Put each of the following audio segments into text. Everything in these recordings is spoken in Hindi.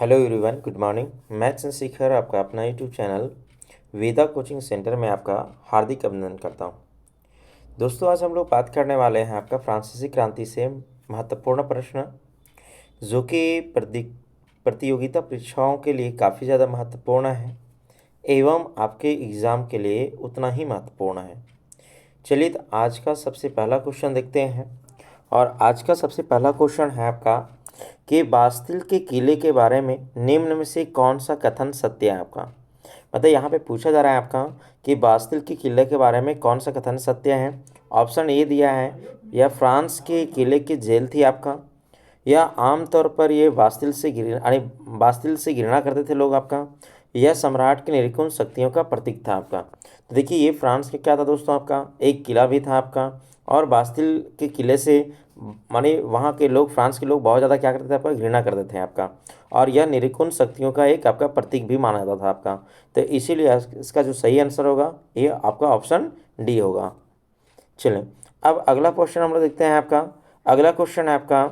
Hello everyone, good morning. Maths and Shikhar आपका अपना YouTube channel Veda coaching centre में आपका हार्दिक अभिनंदन करता हूं। दोस्तों, आज हम लोग बात करने वाले हैं आपका फ्रांसीसी क्रांति से महत्वपूर्ण प्रश्न, जो कि प्रतियोगिता परीक्षाओं के लिए काफ़ी ज़्यादा महत्वपूर्ण है एवं आपके एग्ज़ाम के लिए उतना ही महत्वपूर्ण है। चलिए, तो आज का सबसे पहला क्वेश्चन देखते हैं। और आज का सबसे पहला क्वेश्चन है आपका कि बास्तिल के किले के बारे में निम्न में से कौन सा कथन सत्य है आपका। मतलब यहाँ पे पूछा जा रहा है आपका कि बास्तिल के किले के बारे में कौन सा कथन सत्य है। ऑप्शन ए दिया है, यह फ्रांस के किले की जेल थी आपका, या आमतौर पर ये बास्तिल से घृणा करते थे लोग आपका, यह सम्राट की निरंकुश शक्तियों का प्रतीक था आपका। तो देखिए, ये फ्रांस का क्या था दोस्तों, आपका एक किला भी था आपका, और बास्तिल के किले से माने वहाँ के लोग, फ्रांस के लोग बहुत ज़्यादा क्या करते थे आपका, घृणा करते थे आपका, और यह निरंकुश शक्तियों का एक आपका प्रतीक भी माना जाता था आपका। तो इसीलिए इसका जो सही आंसर होगा ये आपका ऑप्शन डी होगा। चलें, अब अगला क्वेश्चन हम लोग देखते हैं आपका। अगला क्वेश्चन है आपका,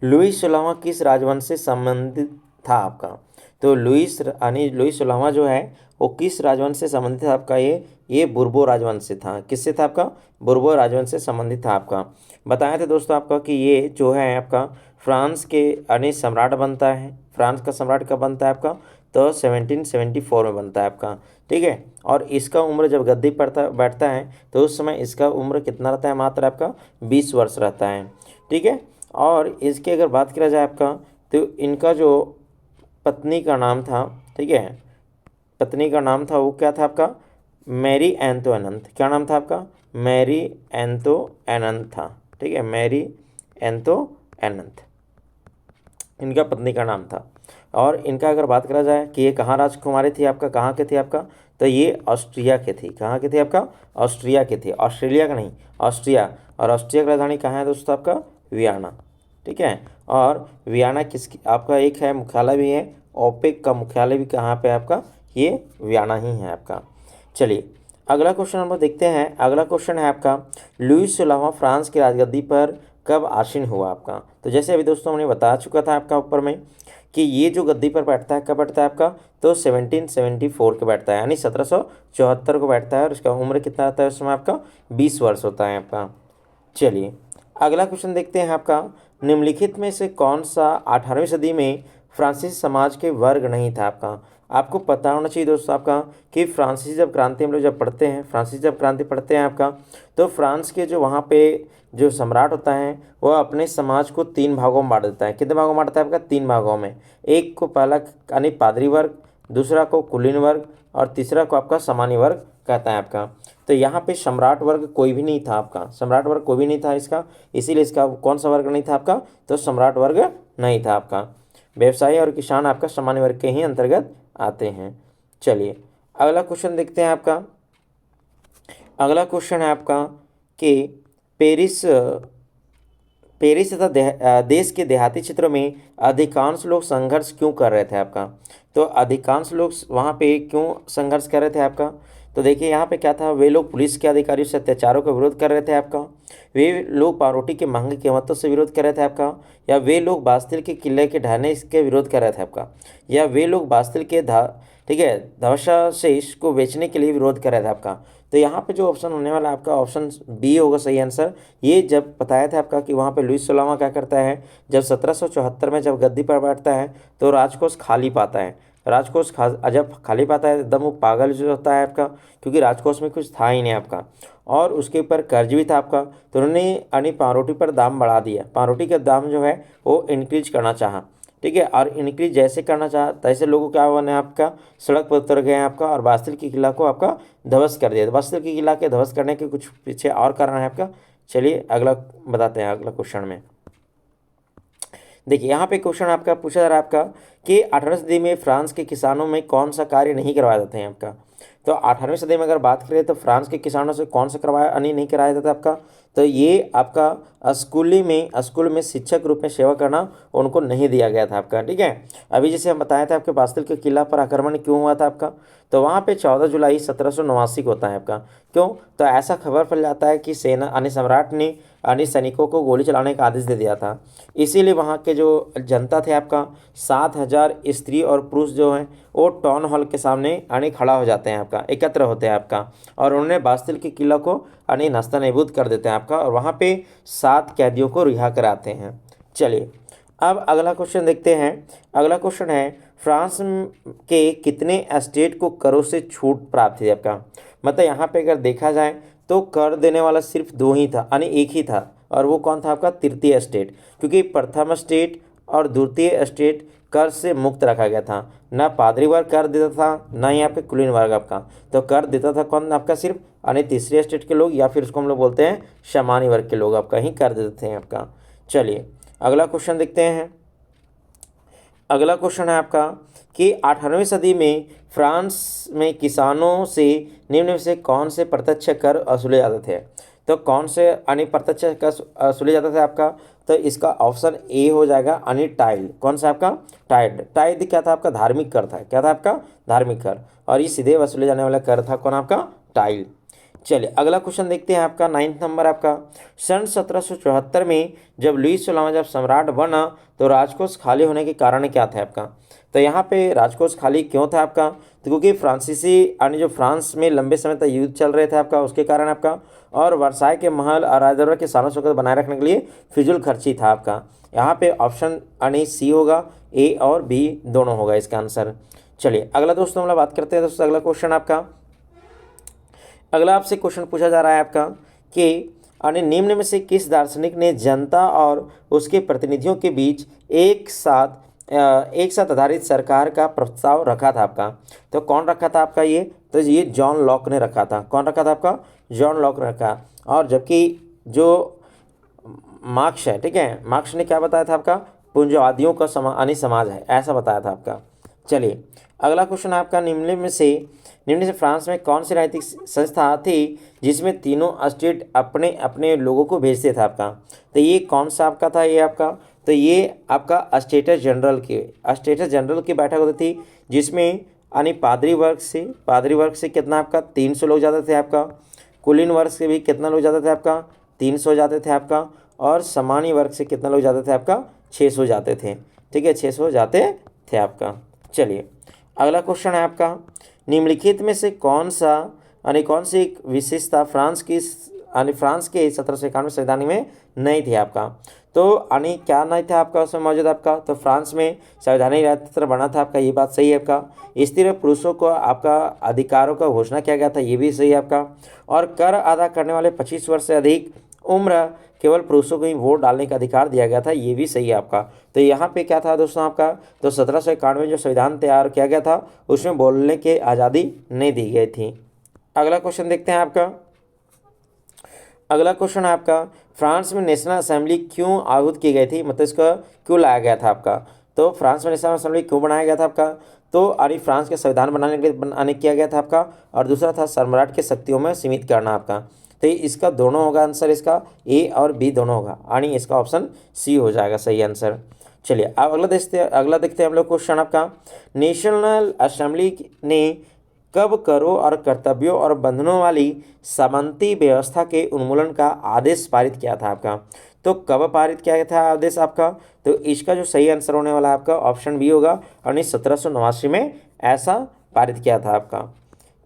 लुई 16वां किस राजवंश से संबंधित था आपका। तो लुई 16वां जो है वो किस राजवंश से संबंधित था आपका, ये बुर्बो राजवंश से था। किससे था आपका, बुर्बो राजवंश से संबंधित था आपका। बताया था दोस्तों आपका कि ये जो है आपका फ्रांस के सम्राट बनता है। फ्रांस का सम्राट कब बनता है आपका, तो 1774 में बनता है आपका। ठीक है, और इसका उम्र जब गद्दी पर बैठता है तो उस समय इसका उम्र कितना रहता है, मात्र आपका 20 वर्ष रहता है। ठीक है, और इसकी अगर बात किया जाए आपका, तो इनका जो पत्नी का नाम था, ठीक है, पत्नी का नाम था वो क्या था आपका, मैरी एंतोइनंत। क्या नाम था आपका, मैरी एंतोइनंत था। ठीक है, मैरी एंतोइनंत इनका पत्नी का नाम था। और इनका अगर बात करा जाए कि ये कहाँ राजकुमारी थी आपका, कहाँ के थे आपका, तो ये ऑस्ट्रिया के थी। कहाँ के थे आपका, ऑस्ट्रिया के थे। ऑस्ट्रेलिया का नहीं, ऑस्ट्रिया। और ऑस्ट्रिया की राजधानी कहाँ है दोस्तों आपका, वियना। ठीक है, और वियना किसकी आपका एक है मुख्यालय भी है, ओपेक का मुख्यालय भी कहाँ पे आपका, ये वियना ही है आपका। चलिए, अगला क्वेश्चन हम लोग देखते हैं। अगला क्वेश्चन है आपका, लुई 16वां फ्रांस की राजगद्दी पर कब आसीन हुआ आपका। तो जैसे अभी दोस्तों हमने बता चुका था आपका ऊपर में कि ये जो गद्दी पर बैठता है कब बैठता है आपका, तो 1774 के बैठता है, यानी 1774 को बैठता है, और इसका उम्र कितना रहता है उस समय आपका, 20 वर्ष होता है आपका। चलिए, अगला क्वेश्चन देखते हैं आपका, निम्नलिखित में से कौन सा 18वीं सदी में फ्रांसीसी समाज के वर्ग नहीं था आपका। आपको पता होना चाहिए दोस्तों आपका कि फ्रांसीसी जब क्रांति हम लोग जब पढ़ते हैं, फ्रांसीसी जब क्रांति पढ़ते हैं आपका, तो फ्रांस के जो वहाँ पे जो सम्राट होता है वह अपने समाज को 3 भागों में बांट देता है। कितने भागों में बांटता है आपका, 3 भागों में। एक को पहला यानी पादरी वर्ग, दूसरा को कुलीन वर्ग, और तीसरा को आपका सामान्य वर्ग कहता है आपका। तो यहाँ पे सम्राट वर्ग कोई भी नहीं था आपका, सम्राट वर्ग कोई भी नहीं था इसका, इसीलिए इसका कौन सा वर्ग नहीं था आपका, तो सम्राट वर्ग नहीं था आपका। व्यवसायी और किसान आपका सामान्य वर्ग के ही अंतर्गत आते हैं। चलिए, अगला क्वेश्चन देखते हैं आपका। अगला क्वेश्चन है आपका कि पेरिस पेरिस तथा देश के देहाती क्षेत्रों में अधिकांश लोग संघर्ष क्यों कर रहे थे आपका। तो अधिकांश लोग वहाँ पे क्यों संघर्ष कर रहे थे आपका, तो देखिए यहाँ पे क्या था, वे लोग पुलिस के अधिकारियों से अत्याचारों का विरोध कर रहे थे आपका, वे लोग पावरोटी के महंगी कीमतों से विरोध कर रहे थे आपका, या वे लोग बास्तिल के किले के ढहने के विरोध कर रहे थे आपका, या वे लोग बास्तिल के ठीक है ध्वंसावशेष को बेचने के लिए विरोध कर रहे थे आपका। तो यहाँ पे जो ऑप्शन होने वाला है आपका, ऑप्शन बी होगा सही आंसर। ये जब बताया था आपका कि वहाँ पे लुई 16वां क्या करता है, जब 1774 में जब गद्दी पर बैठता है तो राजकोष खाली पाता है। राजकोष जब खाली पाता है एकदम वो पागल जो होता है आपका, क्योंकि राजकोष में कुछ था ही नहीं आपका, और उसके ऊपर कर्ज भी था आपका। तो उन्होंने यानी पावरोटी पर दाम बढ़ा दिया, पावरोटी का दाम जो है वो इंक्रीज करना चाहा। ठीक है, और इंक्रीज जैसे करना चाहा तैसे लोगों क्या हुआ, आपका सड़क पर उतर गए आपका, और बास्तिल के किला को आपका ध्वस्त कर दिया। बास्तिल के किला के ध्वस्त करने के कुछ पीछे और कारण है आपका। चलिए, अगला बताते हैं अगला क्वेश्चन में। देखिए, यहाँ पे क्वेश्चन आपका पूछा जा रहा है आपका कि 18वीं सदी में फ्रांस के किसानों में कौन सा कार्य नहीं करवाए जाते हैं आपका। तो 18वीं सदी में अगर बात करें तो फ्रांस के किसानों से कौन सा करवाया यानी नहीं कराया जाता आपका, तो ये आपका स्कूल में शिक्षक रूप में सेवा करना उनको नहीं दिया गया था आपका। ठीक है, अभी जैसे हम बताया था आपके बास्तिल के किला पर आक्रमण क्यों हुआ था आपका, तो वहाँ पे 14 जुलाई 1789 को होता है आपका। क्यों, तो ऐसा खबर फैल जाता है कि सेना अन्य सम्राट ने अन्य सैनिकों को गोली चलाने का आदेश दे दिया था। इसीलिए वहाँ के जो जनता थे आपका 7,000 स्त्री और पुरुष जो हैं वो टाउन हॉल के सामने आने खड़ा हो जाते हैं आपका, एकत्र होते हैं आपका, और उन्होंने बास्तिल के किला को यानी नस्तानाबूद कर देते हैं आपका, और वहाँ पे 7 कैदियों को रिहा कराते हैं। चलिए अब अगला क्वेश्चन देखते हैं। अगला क्वेश्चन है फ्रांस के कितने स्टेट को करों से छूट प्राप्त थी आपका, मतलब यहाँ पे अगर देखा जाए तो कर देने वाला सिर्फ 2 ही था यानी एक ही था, और वो कौन था आपका तृतीय स्टेट, क्योंकि प्रथम स्टेट और द्वितीय स्टेट कर से मुक्त रखा गया था। ना पादरी वर्ग कर देता था ना ही आपके कुलीन वर्ग आपका, तो कर देता था कौन आपका सिर्फ यानी तीसरे स्टेट के लोग, या फिर उसको हम लोग बोलते हैं सामान्य वर्ग के लोग आपका ही कर देते हैं आपका। चलिए अगला क्वेश्चन देखते हैं। अगला क्वेश्चन है आपका कि 18वीं सदी में फ्रांस में किसानों से निम्न में से कौन से प्रत्यक्ष कर वसूले जाते थे, तो कौन से यानी प्रत्यक्ष कर वसूले जाते थे आपका, तो इसका ऑप्शन ए हो जाएगा यानी टाइल। कौन सा आपका टाइड, टाइड क्या था आपका धार्मिक कर था, क्या था आपका धार्मिक कर, और ये सीधे वसूले जाने वाला कर था कौन आपका टाइल। चलिए अगला क्वेश्चन देखते हैं आपका 9th नंबर आपका। सन 1774 में जब लुईस 16वां जब सम्राट बना तो राजकोष खाली होने के कारण क्या था आपका, तो यहाँ पे राजकोष खाली क्यों था आपका, तो क्योंकि फ्रांसीसी यानी जो फ्रांस में लंबे समय तक युद्ध चल रहे थे आपका उसके कारण आपका, और वर्साय के महल और राजदरबार के शान शौकत बनाए रखने के लिए फिजूल खर्ची था आपका। यहाँ पे ऑप्शन यानी सी होगा, ए और बी दोनों होगा इसका आंसर। चलिए अगला दोस्तों हम लोग बात करते हैं दोस्तों। अगला क्वेश्चन आपका, अगला आपसे क्वेश्चन पूछा जा रहा है आपका कि अन्य निम्न में से किस दार्शनिक ने जनता और उसके प्रतिनिधियों के बीच एक साथ आधारित सरकार का प्रस्ताव रखा था आपका, तो कौन रखा था आपका ये, तो ये जॉन लॉक ने रखा था। कौन रखा था आपका, जॉन लॉक ने रखा। और जबकि जो मार्क्स है, ठीक है, मार्क्स ने क्या बताया था आपका पूंजवादियों का समाज है ऐसा बताया था आपका। चलिए अगला क्वेश्चन आपका निम्न से फ्रांस में कौन सी राजनीतिक संस्था थी जिसमें तीनों स्टेट अपने अपने लोगों को भेजते थे आपका, तो ये कौन सा आपका था ये आपका, तो ये आपका स्टेटस जनरल की बैठक होती थी, जिसमें यानी पादरी वर्ग से कितना आपका 300 लोग जाते थे आपका, कुलीन वर्ग से भी कितना लोग जाते थे आपका 300 जाते थे आपका, और सामान्य वर्ग से कितना लोग जाते थे आपका 600 जाते थे। ठीक है, 600 जाते थे आपका। चलिए अगला क्वेश्चन है आपका, निम्नलिखित में से कौन सी एक विशेषता फ्रांस के 1791 संविधान में नहीं थी आपका, तो यानी क्या नहीं था आपका उसमें मौजूद आपका, तो फ्रांस में संवैधानिक राजतंत्र बना था आपका, ये बात सही है आपका। स्त्री पुरुषों को आपका अधिकारों का घोषणा किया गया था, ये भी सही है आपका। और कर अदा करने वाले 25 वर्ष से अधिक उम्र केवल पुरुषों को ही वोट डालने का अधिकार दिया गया था, ये भी सही है आपका। तो यहाँ पे क्या था दोस्तों आपका, तो 1791 जो संविधान तैयार किया गया था उसमें बोलने की आज़ादी नहीं दी गई थी। अगला क्वेश्चन देखते हैं आपका। अगला क्वेश्चन है आपका, फ्रांस में नेशनल असेंबली क्यों आहूत की गई थी, मतलब इसका क्यों लाया गया था आपका, तो फ्रांस में नेशनल असेंबली क्यों बनाया गया था आपका, तो यानी फ्रांस के संविधान बनाने किया गया था आपका, और दूसरा था सम्राट के शक्तियों में सीमित करना आपका। तो इसका दोनों होगा आंसर, इसका ए और बी दोनों होगा, यानी इसका ऑप्शन सी हो जाएगा सही आंसर। चलिए अब अगला देखते हैं हम लोग क्वेश्चन आपका, नेशनल असेंबली ने कब करों और कर्तव्यों और बंधनों वाली सामंती व्यवस्था के उन्मूलन का आदेश पारित किया था आपका, तो कब पारित किया गया था आदेश आपका, तो इसका जो सही आंसर होने वाला है आपका ऑप्शन बी होगा, और 1789 में ऐसा पारित किया था आपका।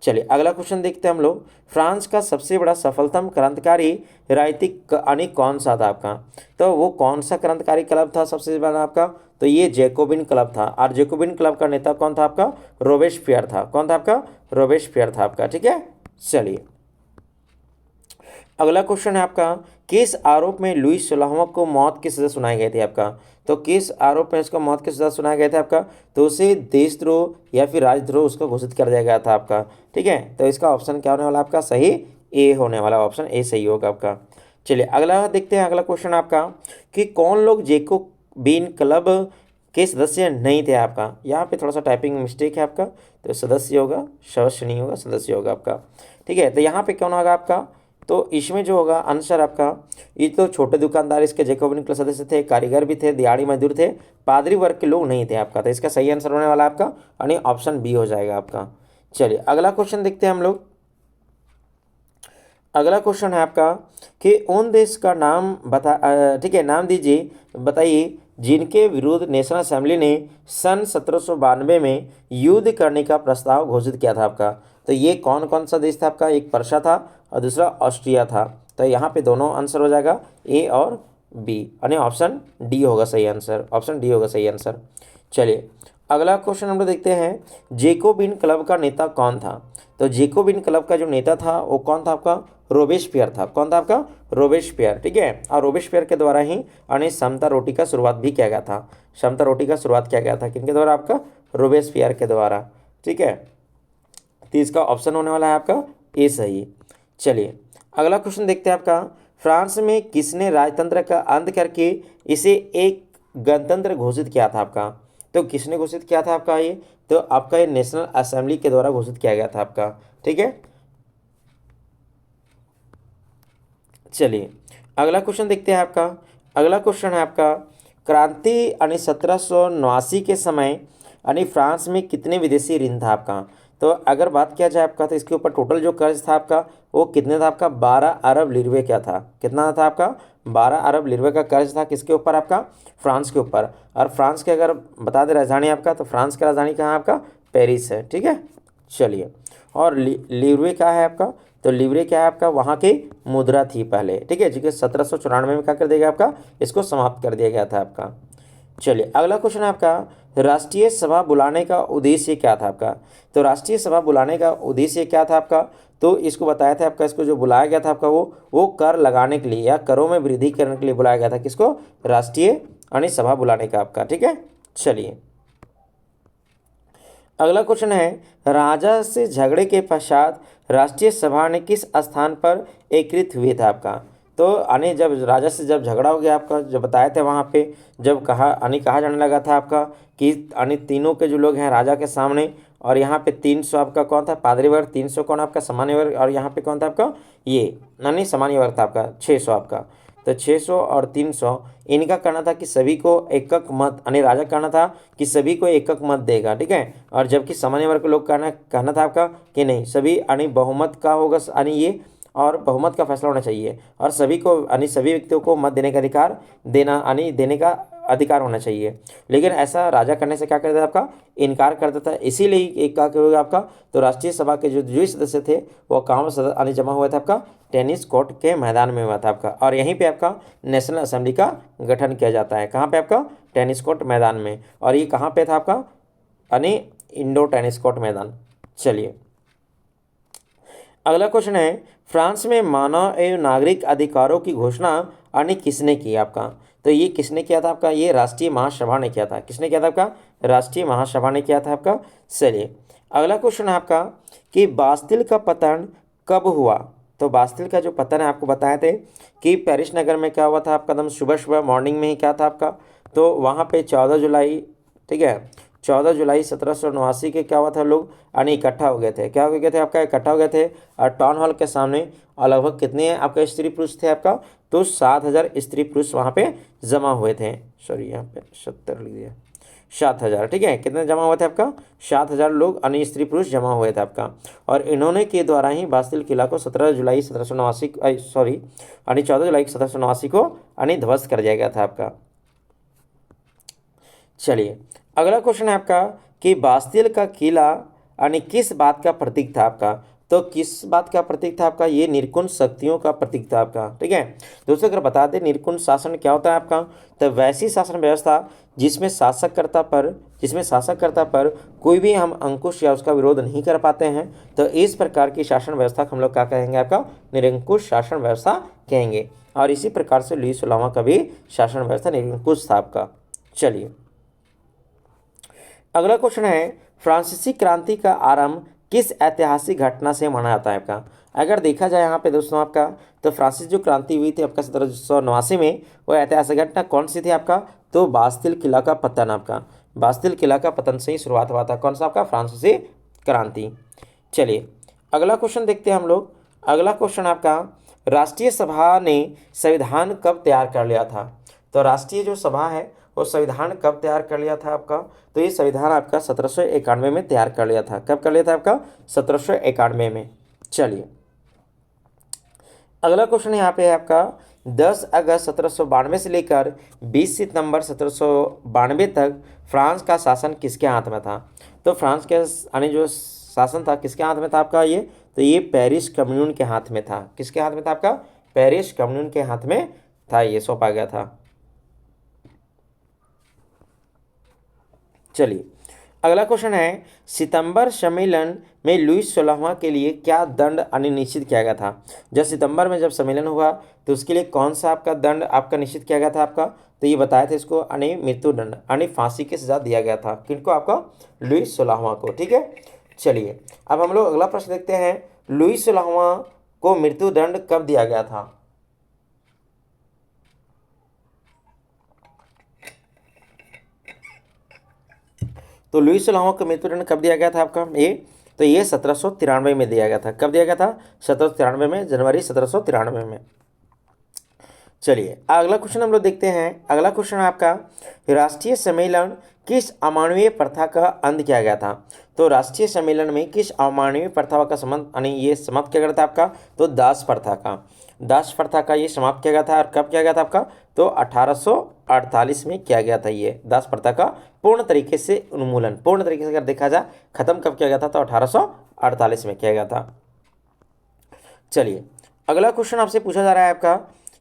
चलिए अगला क्वेश्चन देखते हैं हम लोग, फ्रांस का सबसे बड़ा सफलतम क्रांतिकारी राजनीतिक अनेक कौन सा था आपका, तो वो कौन सा क्रांतिकारी क्लब था सबसे बड़ा आपका, तो ये जैकोबिन क्लब था, और जैकोबिन क्लब का नेता कौन था आपका रोबेस्पियर था। कौन था आपका रोबेस्पियर था आपका। ठीक है, चलिए अगला क्वेश्चन है आपका, किस आरोप में लुईस 16वां को मौत की सजा सुनाई गई थी आपका, तो किस आरोप में उसको मौत की सजा सुनाया गया था आपका, तो उसे देशद्रोह या फिर राजद्रोह उसको घोषित कर दिया गया था आपका। ठीक है, तो इसका ऑप्शन क्या होने वाला आपका सही ए होने वाला, ऑप्शन ए सही होगा आपका। चलिए अगला देखते हैं। अगला क्वेश्चन आपका कि कौन लोग जैकोबिन क्लब के सदस्य नहीं थे आपका। यहाँ पे थोड़ा सा टाइपिंग मिस्टेक है आपका, तो सदस्य होगा, सदस्य नहीं होगा, सदस्य होगा आपका। ठीक है, तो यहाँ पे कौन होगा आपका, तो इसमें जो होगा आंसर आपका, ये तो छोटे दुकानदार इसके जैकोबिन क्लब सदस्य थे, कारीगर भी थे, दिहाड़ी मजदूर थे, पादरी वर्ग के लोग नहीं थे आपका। तो इसका सही आंसर होने वाला आपका यानी ऑप्शन बी हो जाएगा आपका। चलिए अगला क्वेश्चन देखते हैं हम लोग। अगला क्वेश्चन है आपका कि उन देश का नाम ठीक है, नाम दीजिए, बताइए जिनके विरुद्ध नेशनल असेंबली ने सन 1792 में युद्ध करने का प्रस्ताव घोषित किया था आपका। तो ये कौन कौन सा देश था आपका, एक पर्शिया था और दूसरा ऑस्ट्रिया था। तो यहाँ पे दोनों आंसर हो जाएगा ए और बी, यानी ऑप्शन डी होगा सही आंसर, ऑप्शन डी होगा सही आंसर। चलिए अगला क्वेश्चन हम लोग देखते हैं, जेकोबिन क्लब का नेता कौन था। तो जेकोबिन क्लब का जो नेता था वो कौन था आपका, रोबेस्पियर था। कौन था आपका, रोबेस्पियर। ठीक है, और रोबेस्पियर के द्वारा ही यानी समता रोटी का शुरुआत भी किया गया था। समता रोटी का शुरुआत किया गया था किनके द्वारा, आपका रोबेस्पियर के द्वारा। ठीक है, तो इसका ऑप्शन होने वाला है आपका ए सही। चलिए अगला क्वेश्चन देखते हैं आपका, फ्रांस में किसने राजतंत्र का अंत करके इसे एक गणतंत्र घोषित किया था आपका। तो किसने घोषित किया था आपका ये, तो आपका ये नेशनल असेंबली के द्वारा घोषित किया गया था आपका। ठीक है, चलिए अगला क्वेश्चन देखते हैं आपका। अगला क्वेश्चन है आपका, क्रांति यानी 1789 के समय यानी फ्रांस में कितने विदेशी ऋण था आपका। तो अगर बात किया जाए आपका, तो इसके ऊपर टोटल जो कर्ज था आपका वो कितने था आपका, 12 अरब लिरवे क्या था, कितना था आपका, 12 अरब लिरवे का कर्ज था किसके ऊपर आपका, फ्रांस के ऊपर। और फ्रांस के अगर बता दें राजधानी आपका, तो फ्रांस की राजधानी कहाँ है आपका, पेरिस है। ठीक है, चलिए और लिरवे क्या है आपका, तो लिवरे क्या है आपका, वहाँ की मुद्रा थी पहले। ठीक है, जो कि 1794 में क्या कर दिया गया आपका, इसको समाप्त कर दिया गया था आपका। चलिए अगला क्वेश्चन है आपका, राष्ट्रीय सभा बुलाने का उद्देश्य क्या था आपका। तो राष्ट्रीय सभा बुलाने का उद्देश्य क्या था आपका, तो इसको बताया था आपका, इसको जो बुलाया गया था आपका वो कर लगाने के लिए या करों में वृद्धि करने के लिए बुलाया गया था किसको, राष्ट्रीय यानी सभा बुलाने का आपका। ठीक है, चलिए अगला क्वेश्चन है, राजा से झगड़े के पश्चात राष्ट्रीय सभा ने किस स्थान पर एकत्रित हुए थे आपका। तो यानी जब राजा से जब झगड़ा हो गया आपका, जब बताए थे वहाँ पे, जब कहा जाने लगा था आपका कि यानी तीनों के जो लोग हैं राजा के सामने, और यहाँ पे 300 आपका कौन था, पादरी वर्ग, 300 कौन आपका सामान्य वर्ग, और यहाँ पे कौन था आपका ये यानी सामान्य वर्ग था आपका 600 आपका। तो 600 और 300 इनका कहना था कि सभी को एकक मत, यानी राजा कहना था कि सभी को एकक मत देगा। ठीक है, और जबकि सामान्य वर्ग के लोग कहना था आपका कि नहीं, सभी यानी बहुमत का होगा, यानी ये और बहुमत का फैसला होना चाहिए, और सभी को यानी सभी व्यक्तियों को मत देने का अधिकार देना यानी देने का अधिकार होना चाहिए। लेकिन ऐसा राजा करने से क्या करता था आपका, इनकार करता था। इसीलिए एक क्या होगा आपका, तो राष्ट्रीय सभा के जो सदस्य थे वो कहाँ यानी जमा हुआ था आपका, टेनिस कोर्ट के मैदान में हुआ था आपका। और यहीं पे आपका नेशनल असेंबली का गठन किया जाता है। कहाँ पे आपका, टेनिस कोर्ट मैदान में। और ये कहाँ पे था आपका, यानी इंडोर टेनिस कोर्ट मैदान। चलिए अगला क्वेश्चन है, फ्रांस में मानव एवं नागरिक अधिकारों की घोषणा यानी किसने की आपका। तो ये किसने किया था आपका, ये राष्ट्रीय महासभा ने किया था। किसने किया था आपका, राष्ट्रीय महासभा ने किया था आपका। चलिए अगला क्वेश्चन है आपका कि बास्तिल का पतन कब हुआ। तो बास्तिल का जो पतन है आपको बताए थे कि पेरिस नगर में क्या हुआ था आपका, एकदम सुबह सुबह मॉर्निंग में ही क्या था आपका, तो वहाँ पे 14 जुलाई, ठीक है 14 जुलाई 1789 के क्या हुआ था, लोग यानी इकट्ठा हो गए थे। क्या हो गए थे आपका, इकट्ठा हो गए थे और टाउन हॉल के सामने। और लगभग कितने आपके स्त्री पुरुष थे आपका, तो 7,000 स्त्री पुरुष वहाँ पे जमा हुए थे। सॉरी यहाँ पे 70 लिख दिया, 7,000। ठीक है, कितने जमा हुए थे आपका, 7,000 लोग यानी स्त्री पुरुष जमा हुए थे आपका। और इन्होंने के द्वारा ही बास्तिल किला को 17 जुलाई 1789 सॉरी यानी 14 जुलाई 1789 को यानी ध्वस्त कर दिया गया था आपका। चलिए अगला क्वेश्चन है आपका कि बास्तिल का किला यानी किस बात का प्रतीक था आपका। तो किस बात का प्रतीक था आपका, ये निर्कुंज शक्तियों का प्रतीक था आपका। ठीक है दोस्तों, अगर बता दें निर्कुंज शासन क्या होता है आपका, तो वैसी शासन व्यवस्था जिसमें शासककर्ता पर कोई भी हम अंकुश या उसका विरोध नहीं कर पाते हैं, तो इस प्रकार की शासन व्यवस्था को हम लोग क्या कहेंगे आपका, निरंकुश शासन व्यवस्था कहेंगे। और इसी प्रकार से लुई 16वां का भी शासन व्यवस्था निरंकुश था आपका। चलिए अगला क्वेश्चन है, फ्रांसीसी क्रांति का आरंभ किस ऐतिहासिक घटना से माना जाता है आपका? अगर देखा जाए यहाँ पे दोस्तों आपका, तो फ्रांसीसी जो क्रांति हुई थी आपका 1789 में, वो ऐतिहासिक घटना कौन सी थी आपका? तो बास्तिल किला का पतन आपका, बास्तिल किला का पतन से ही शुरुआत हुआ था। कौन सा आपका? फ्रांसीसी क्रांति। चलिए अगला क्वेश्चन देखते हैं हम लोग। अगला क्वेश्चन आपका, राष्ट्रीय सभा ने संविधान कब तैयार कर लिया था? तो राष्ट्रीय जो सभा है वो संविधान कब तैयार कर लिया था आपका? तो ये संविधान आपका 1791 में तैयार कर लिया था। कब कर लिया था आपका? 1791 में। चलिए अगला क्वेश्चन यहाँ पे है आपका, 10 अगस्त 1792 से लेकर 20 सितंबर 1792 तक फ्रांस का शासन किसके हाथ में था? तो फ्रांस के यानी जो शासन था किसके हाथ में था आपका ये? तो ये पेरिस कम्यून के हाथ में था। किसके हाथ में था आपका? पेरिस कम्यून के हाथ में था, ये सौंपा गया था। चलिए अगला क्वेश्चन है, सितंबर सम्मेलन में लुईस 16वां के लिए क्या दंड निश्चित किया गया था? जब सितंबर में जब सम्मेलन हुआ तो उसके लिए कौन सा आपका दंड आपका निश्चित किया गया था आपका? तो ये बताया था इसको मृत्यु दंड फांसी की सजा दिया गया था। किनको? आपका लुईस 16वां को। ठीक है, चलिए अब हम लोग अगला प्रश्न देखते हैं, लुईस 16वां को मृत्यु दंड कब दिया गया था? तो लुईस 16वां को मृत्युदंड कब दिया गया था आपका? तो ये 1793 में दिया गया था। कब दिया गया था? 1793 में, जनवरी 1793 में। चलिए अगला क्वेश्चन हम लोग देखते हैं। अगला क्वेश्चन आपका, राष्ट्रीय सम्मेलन किस अमानवीय प्रथा का अंत किया गया था? तो राष्ट्रीय सम्मेलन में किस अमानवीय प्रथा का ये समाप्त किया गया था आपका? तो दास प्रथा का, दास प्रथा का ये समाप्त किया गया था। और कब किया गया था आपका? तो 1848 में किया गया था। ये दास प्रथा का पूर्ण तरीके से उन्मूलन, पूर्ण तरीके से अगर देखा जाए खत्म कब किया गया था? तो 1848 में किया गया था। चलिए अगला क्वेश्चन आपसे पूछा जा रहा है आपका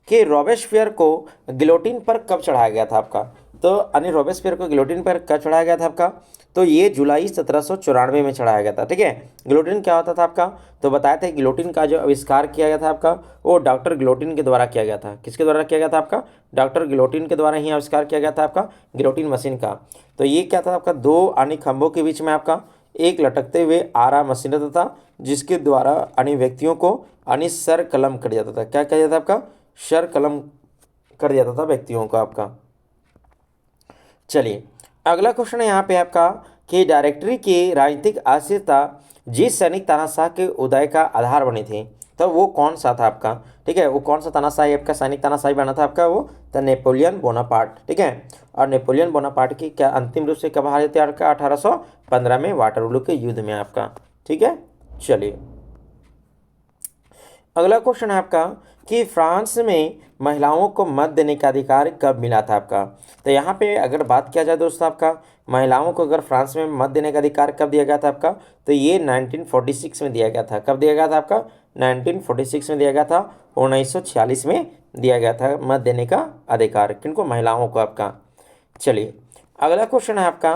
कि रॉबेस्पियर को गिलोटिन पर कब चढ़ाया गया था आपका? तो रॉबेस्पियर को गिलोटिन पर कब चढ़ाया गया था आपका? तो ये जुलाई 1794 में चढ़ाया गया था। ठीक है, गिलोटिन क्या होता था आपका? तो बताया था गिलोटिन का जो आविष्कार किया गया था आपका, वो डॉक्टर गिलोटिन के द्वारा किया गया था। किसके द्वारा किया गया था आपका? डॉक्टर गिलोटिन के द्वारा ही आविष्कार किया गया था आपका गिलोटिन मशीन का। तो ये क्या था आपका? दो खंभों के बीच में आपका एक लटकते हुए आरा मशीन रहता था, जिसके द्वारा व्यक्तियों को सर कलम कर जाता था। क्या किया जाता था आपका? सर कलम कर जाता था व्यक्तियों को आपका। चलिए अगला क्वेश्चन है यहाँ पे आपका कि डायरेक्टरी की राजनीतिक अस्थिरता जिस सैनिक तानाशाह के उदय का आधार बनी थी, तो वो कौन सा था आपका? ठीक है, वो कौन सा तानाशाही आपका सैनिक तानाशाही बना था आपका? वो था नेपोलियन बोनापार्ट। ठीक है, और नेपोलियन बोनापार्ट की क्या अंतिम रूप से कब हार थी आपका? 1815 में वाटरलू के युद्ध में आपका। ठीक है, चलिए अगला क्वेश्चन है आपका कि फ्रांस में महिलाओं को मत देने का अधिकार कब मिला था आपका? तो यहाँ पे अगर बात किया जाए दोस्तों आपका, महिलाओं को अगर फ्रांस में मत देने का अधिकार कब दिया गया था आपका? तो ये 1946 में दिया गया था। कब दिया गया था आपका? 1946 में दिया गया था। 1946 में दिया गया था मत देने का अधिकार। किनको? महिलाओं को आपका। चलिए अगला क्वेश्चन है आपका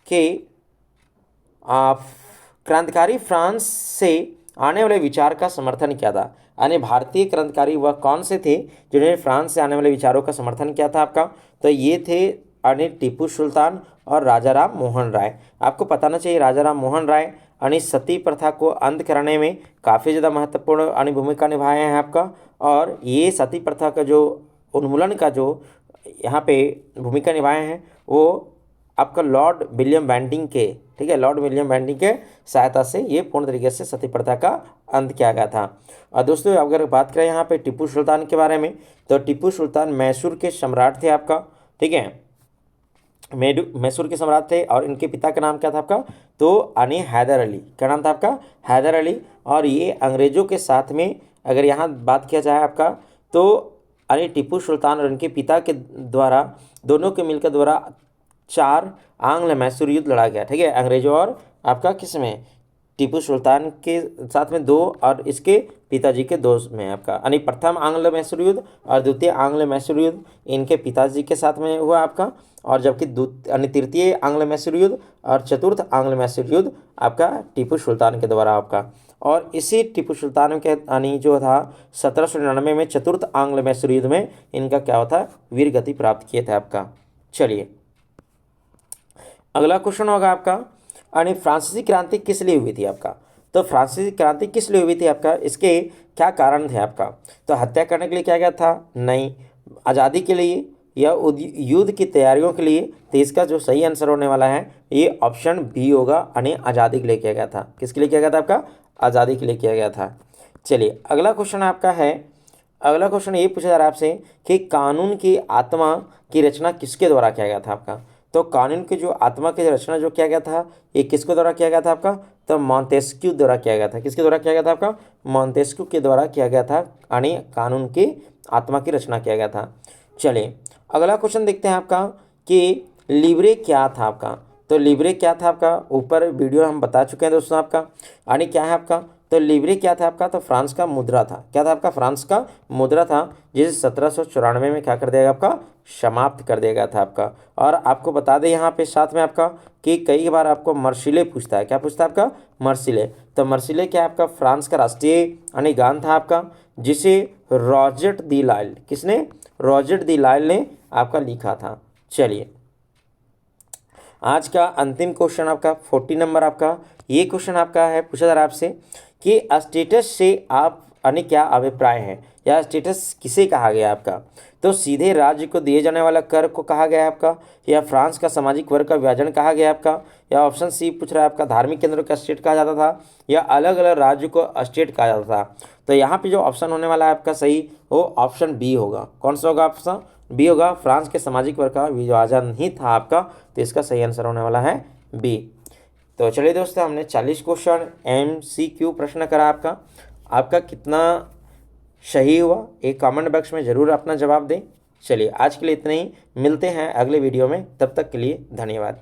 कि क्रांतिकारी फ्रांस से आने वाले विचार का समर्थन किया था। यानी भारतीय क्रांतिकारी वह कौन से थे जिन्होंने फ्रांस से आने वाले विचारों का समर्थन किया था आपका? तो ये थे टीपू सुल्तान और राजा राम मोहन राय। आपको बताना चाहिए राजा राम मोहन राय सती प्रथा को अंत कराने में काफ़ी ज़्यादा महत्वपूर्ण भूमिका निभाए हैं आपका। और ये सती प्रथा का जो उन्मूलन का जो यहाँ पे भूमिका निभाए हैं वो आपका लॉर्ड विलियम बेंटिंग के, ठीक है, लॉर्ड विलियम बेंटिंग के सहायता से ये पूर्ण तरीके से सती प्रथा का अंत किया गया था। और दोस्तों अगर बात करें यहाँ पे टीपू सुल्तान के बारे में, तो टीपू सुल्तान मैसूर के सम्राट थे आपका। ठीक है, मैसूर के सम्राट थे और इनके पिता का नाम क्या था आपका? तो हैदर अली। क्या नाम था आपका? हैदर अली। और ये अंग्रेज़ों के साथ में अगर यहाँ बात किया जाए आपका, तो टीपू सुल्तान और इनके पिता के द्वारा दोनों के मिलकर द्वारा 4 आंग्ल मैसूर युद्ध लड़ा गया। ठीक है, अंग्रेजों और आपका किस में? टीपू सुल्तान के साथ में 2 और इसके पिताजी के 2 में आपका। प्रथम आंग्ल मैसूर युद्ध और द्वितीय आंग्ल मैसूर युद्ध इनके पिताजी के साथ में हुआ आपका। और जबकि तृतीय आंग्ल मैसूर युद्ध और चतुर्थ आंग्ल मैसूर युद्ध आपका टीपू सुल्तान के द्वारा आपका। और इसी टीपू सुल्तान के जो था 1799 में चतुर्थ आंग्ल मैसूर युद्ध में इनका क्या होता? वीर गति प्राप्त किए थे आपका। चलिए अगला क्वेश्चन होगा आपका फ्रांसीसी क्रांति किस लिए हुई थी आपका? तो फ्रांसीसी क्रांति किस लिए हुई थी आपका, इसके क्या कारण थे आपका। तो हत्या करने के लिए किया गया था, नहीं। आज़ादी के लिए या युद्ध की तैयारियों के लिए। तो इसका जो सही आंसर होने वाला है ये ऑप्शन बी होगा, यानी आज़ादी के लिए किया गया था। किसके लिए किया गया था आपका, आज़ादी के लिए किया गया था। चलिए अगला क्वेश्चन आपका है, अगला क्वेश्चन ये पूछा जा रहा है आपसे कि कानून की आत्मा की रचना किसके द्वारा किया गया था आपका। तो कानून की जो आत्मा की रचना जो किया गया था ये किसके द्वारा किया गया था आपका, तो मॉन्टेस्क्यू द्वारा किया गया था। किसके द्वारा किया गया था आपका, मॉन्टेस्क्यू के द्वारा किया गया था, यानी कानून की आत्मा की रचना किया गया था। चलिए अगला क्वेश्चन देखते हैं आपका कि लिबरे क्या था आपका। तो लिबरे क्या था आपका, ऊपर वीडियो हम बता चुके हैं दोस्तों आपका, यानी क्या है आपका, तो लिबरे क्या था आपका, तो फ्रांस का मुद्रा था। क्या था आपका, फ्रांस का मुद्रा था, जिसे 1794 में क्या कर दिया आपका, समाप्त कर दिया गया था आपका। और आपको बता दें यहाँ पे साथ में आपका कि कई बार आपको मर्सिले पूछता है। क्या पूछता है आपका, मर्सिले। तो मर्सिले क्या आपका, फ्रांस का राष्ट्रीय यानी गान था आपका, जिसे रॉजेट दी लाइल, किसने, रॉजेट दी लाइल ने आपका लिखा था। चलिए आज का अंतिम क्वेश्चन आपका 40 नंबर आपका, ये क्वेश्चन आपका है, पूछा जा रहा है आपसे कि स्टेटस से आप यानी क्या अभिप्राय है, या स्टेटस किसे कहा गया आपका। तो सीधे राज्य को दिए जाने वाला कर को कहा गया है आपका, या फ्रांस का सामाजिक वर्ग का विभाजन कहा गया है आपका, या ऑप्शन सी पूछ रहा है आपका धार्मिक केंद्रों का स्टेट कहा जाता था, या अलग अलग राज्य को स्टेट कहा जाता था। तो यहाँ पे जो ऑप्शन होने वाला है आपका सही वो ऑप्शन बी होगा। कौन सा होगा, ऑप्शन बी होगा, फ्रांस के सामाजिक वर्ग का विभाजन ही था आपका। तो इसका सही आंसर होने वाला है बी। तो चलिए दोस्तों हमने 40 क्वेश्चन MCQ प्रश्न करा आपका, आपका कितना सही हुआ एक कमेंट बॉक्स में ज़रूर अपना जवाब दें। चलिए आज के लिए इतना ही, मिलते हैं अगले वीडियो में, तब तक के लिए धन्यवाद।